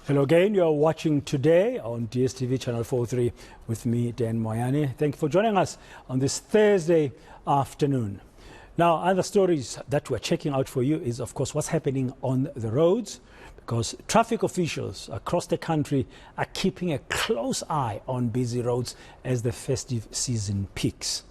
Hello again, you are watching Today on DSTV Channel 43 with me, Dan Moyane. Thank you for joining us on this Thursday afternoon. Now, other stories that we're checking out for you is, of course, what's happening on the roads, because traffic officials across the country are keeping a close eye on busy roads as the festive season peaks.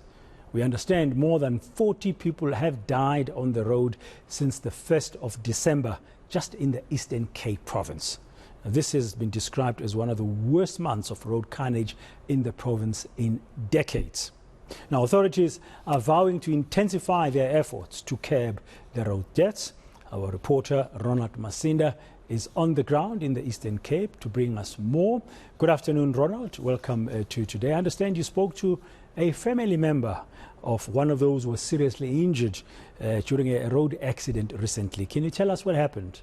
We understand more than 40 people have died on the road since the 1st of December, just in the Eastern Cape province. This has been described as one of the worst months of road carnage in the province in decades. Now, authorities are vowing to intensify their efforts to curb the road deaths. Our reporter, Ronald Masinda, is on the ground in the Eastern Cape to bring us more. Good afternoon, Ronald. Welcome to Today. I understand you spoke to a family member of one of those who was seriously injured during a road accident recently. Can you tell us what happened?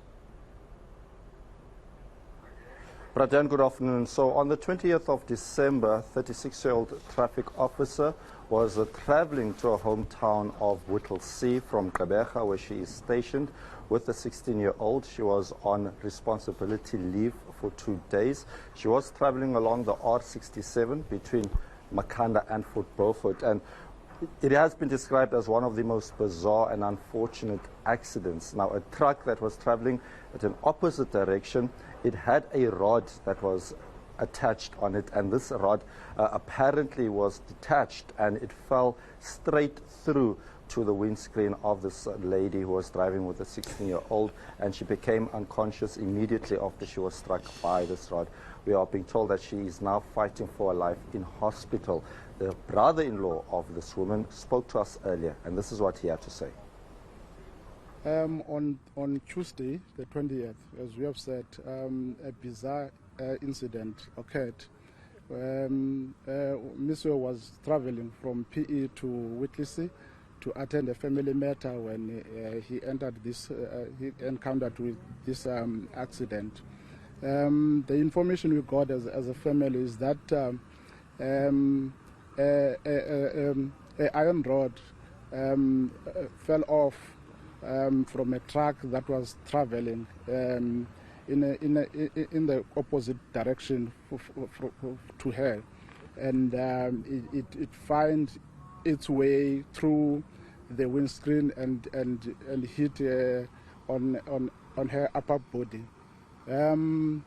Rajan, good afternoon. So on the 20th of December, 36-year-old traffic officer was traveling to her hometown of Whittlesea from Gqeberha, where she is stationed, with a 16-year-old. She was on responsibility leave for 2 days. She was traveling along the R67 between Makhanda and Fort Beaufort, and it has been described as one of the most bizarre and unfortunate accidents. Now, a truck that was traveling at an opposite direction, it had a rod that was attached on it, and this rod apparently was detached, and it fell straight through to the windscreen of this lady who was driving with a 16-year-old, and she became unconscious immediately after she was struck by this rod. We are being told that she is now fighting for her life in hospital. The brother-in-law of this woman spoke to us earlier, and this is what he had to say. On Tuesday, the 20th, as we have said, a bizarre incident occurred. Monsieur was traveling from PE to Whittlesea to attend a family matter when he encountered with this accident. The information we got as a family is that an iron rod fell off from a truck that was traveling in the opposite direction to her, and it finds its way through the windscreen and hit on her upper body, and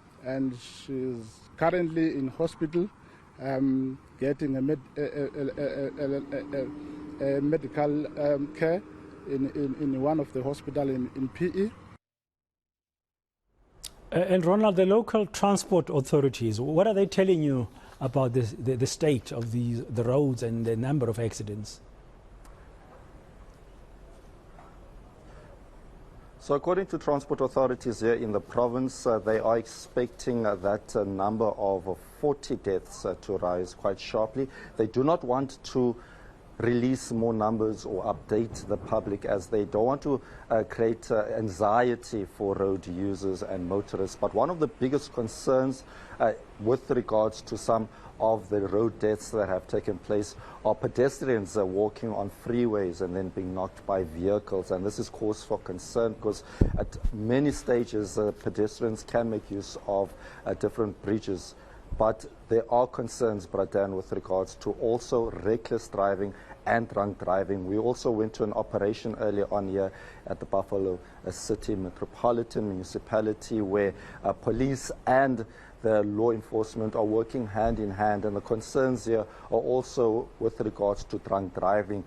she's currently in hospital getting a medical care in one of the hospitals in PE. And Ronald, the local transport authorities, what are they telling you about the state of the roads and the number of accidents? So according to transport authorities here in the province, they are expecting that number of 40 deaths to rise quite sharply. They do not want to release more numbers or update the public, as they don't want to create anxiety for road users and motorists. But one of the biggest concerns with regards to some of the road deaths that have taken place are pedestrians walking on freeways and then being knocked by vehicles. And this is cause for concern, because at many stages pedestrians can make use of different bridges. But there are concerns, Bradan, with regards to also reckless driving and drunk driving. We also went to an operation earlier on here at the Buffalo City Metropolitan Municipality, where police and the law enforcement are working hand in hand, and the concerns here are also with regards to drunk driving.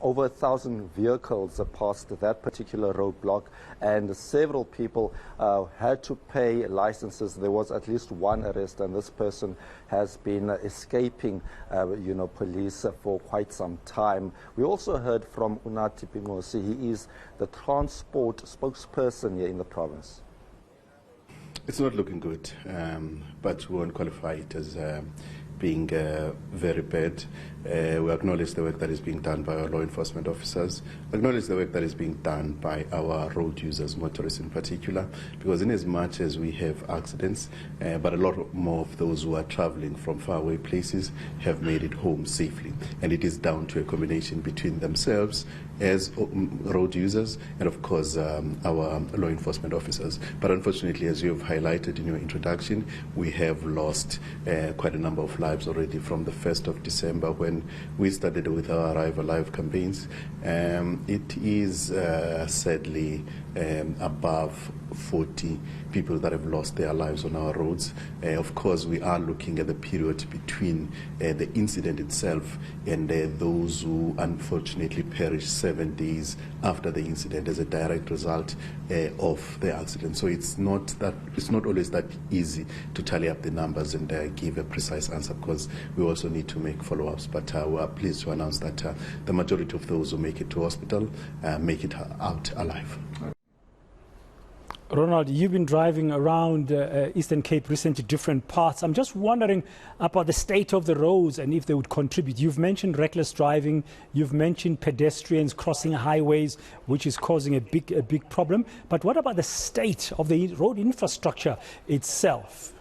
Over 1,000 vehicles passed that particular roadblock, and several people had to pay licenses. There was at least one arrest, and this person has been escaping police for quite some time. We also heard from Unathi Pimosi. He is the transport spokesperson here in the province. It's not looking good, but we won't qualify it as being very bad. We acknowledge the work that is being done by our law enforcement officers, acknowledge the work that is being done by our road users, motorists in particular, because in as much as we have accidents, but a lot more of those who are traveling from faraway places have made it home safely. And it is down to a combination between themselves, as road users and, of course, our law enforcement officers. But unfortunately, as you have highlighted in your introduction, we have lost quite a number of lives already from the 1st of December when we started with our Arrive Alive campaigns. It is sadly above 40 people that have lost their lives on our roads. Of course, we are looking at the period between the incident itself and those who unfortunately perished 7 days after the incident as a direct result of the accident. So it's not always that easy to tally up the numbers and give a precise answer, because we also need to make follow-ups. But we are pleased to announce that the majority of those who make it to hospital make it out alive. Ronald, you've been driving around Eastern Cape recently, different parts. I'm just wondering about the state of the roads and if they would contribute. You've mentioned reckless driving. You've mentioned pedestrians crossing highways, which is causing a big problem. But what about the state of the road infrastructure itself?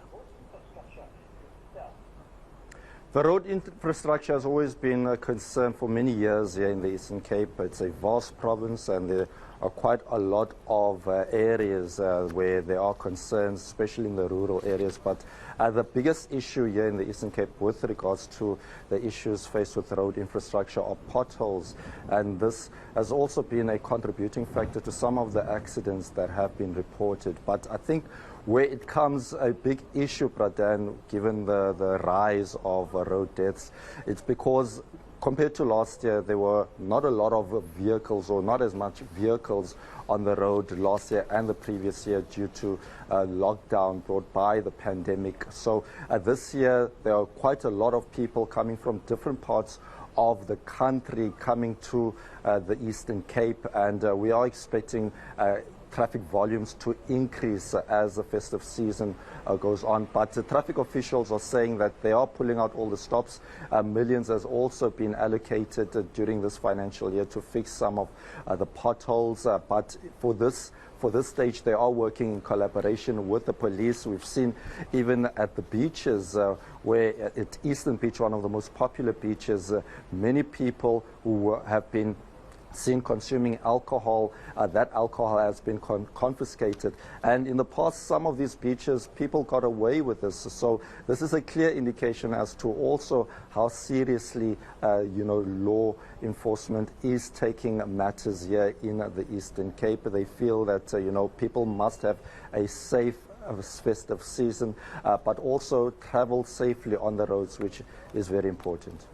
The road infrastructure has always been a concern for many years here in the Eastern Cape. It's a vast province, and there are quite a lot of areas where there are concerns, especially in the rural areas. But the biggest issue here in the Eastern Cape with regards to the issues faced with road infrastructure are potholes. And this has also been a contributing factor to some of the accidents that have been reported. But I think where it comes a big issue, Pradhan, given the rise of road deaths, it's because compared to last year, there were not a lot of vehicles, or not as much vehicles on the road last year and the previous year due to lockdown brought by the pandemic. So this year, there are quite a lot of people coming from different parts of the country coming to the Eastern Cape, and we are expecting traffic volumes to increase as the festive season goes on. But the traffic officials are saying that they are pulling out all the stops. Millions has also been allocated during this financial year to fix some of the potholes. But for this stage, they are working in collaboration with the police. We've seen even at the beaches, where at Eastern Beach, one of the most popular beaches, many people who have been seen consuming alcohol. That alcohol has been confiscated, and in the past, some of these beaches, people got away with this. So this is a clear indication as to also how seriously law enforcement is taking matters here in the Eastern Cape. They feel that people must have a safe festive season, but also travel safely on the roads, which is very important.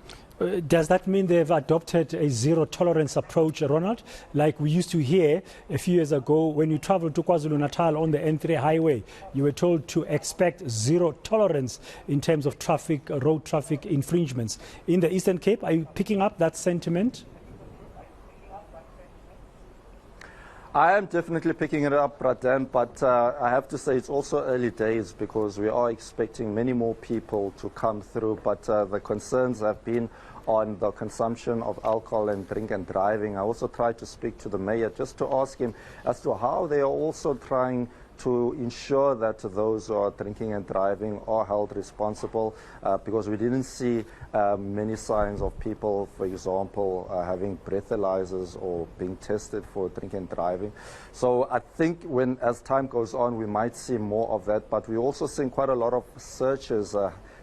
Does that mean they've adopted a zero-tolerance approach, Ronald? Like we used to hear a few years ago, when you travel to KwaZulu-Natal on the N3 highway, you were told to expect zero tolerance in terms of traffic, road traffic infringements. In the Eastern Cape, are you picking up that sentiment? I am definitely picking it up, Pradhan, but I have to say it's also early days, because we are expecting many more people to come through. But the concerns have been on the consumption of alcohol and drink and driving. I also tried to speak to the mayor just to ask him as to how they are also trying to ensure that those who are drinking and driving are held responsible, because we didn't see many signs of people, for example, having breathalyzers or being tested for drinking and driving. So I think as time goes on, we might see more of that, but we're also seeing quite a lot of searches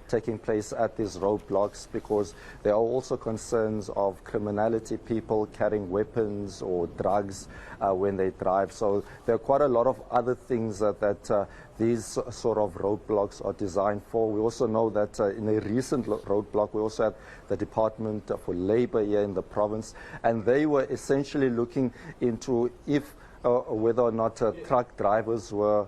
taking place at these roadblocks, because there are also concerns of criminality, people carrying weapons or drugs when they drive. So there are quite a lot of other things that these sort of roadblocks are designed for. We also know that in a recent roadblock, we also had the Department for Labour here in the province, and they were essentially looking into whether or not truck drivers were,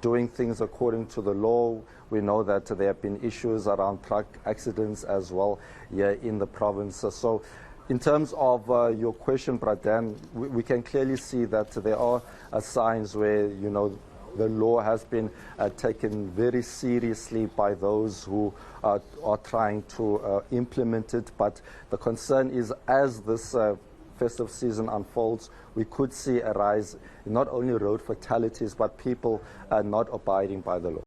doing things according to the law. We know that there have been issues around truck accidents as well here in the province. So in terms of your question, Pradhan, we can clearly see that there are signs where, the law has been taken very seriously by those who are trying to implement it. But the concern is, as this festive season unfolds, we could see a rise in not only road fatalities, but people not abiding by the law.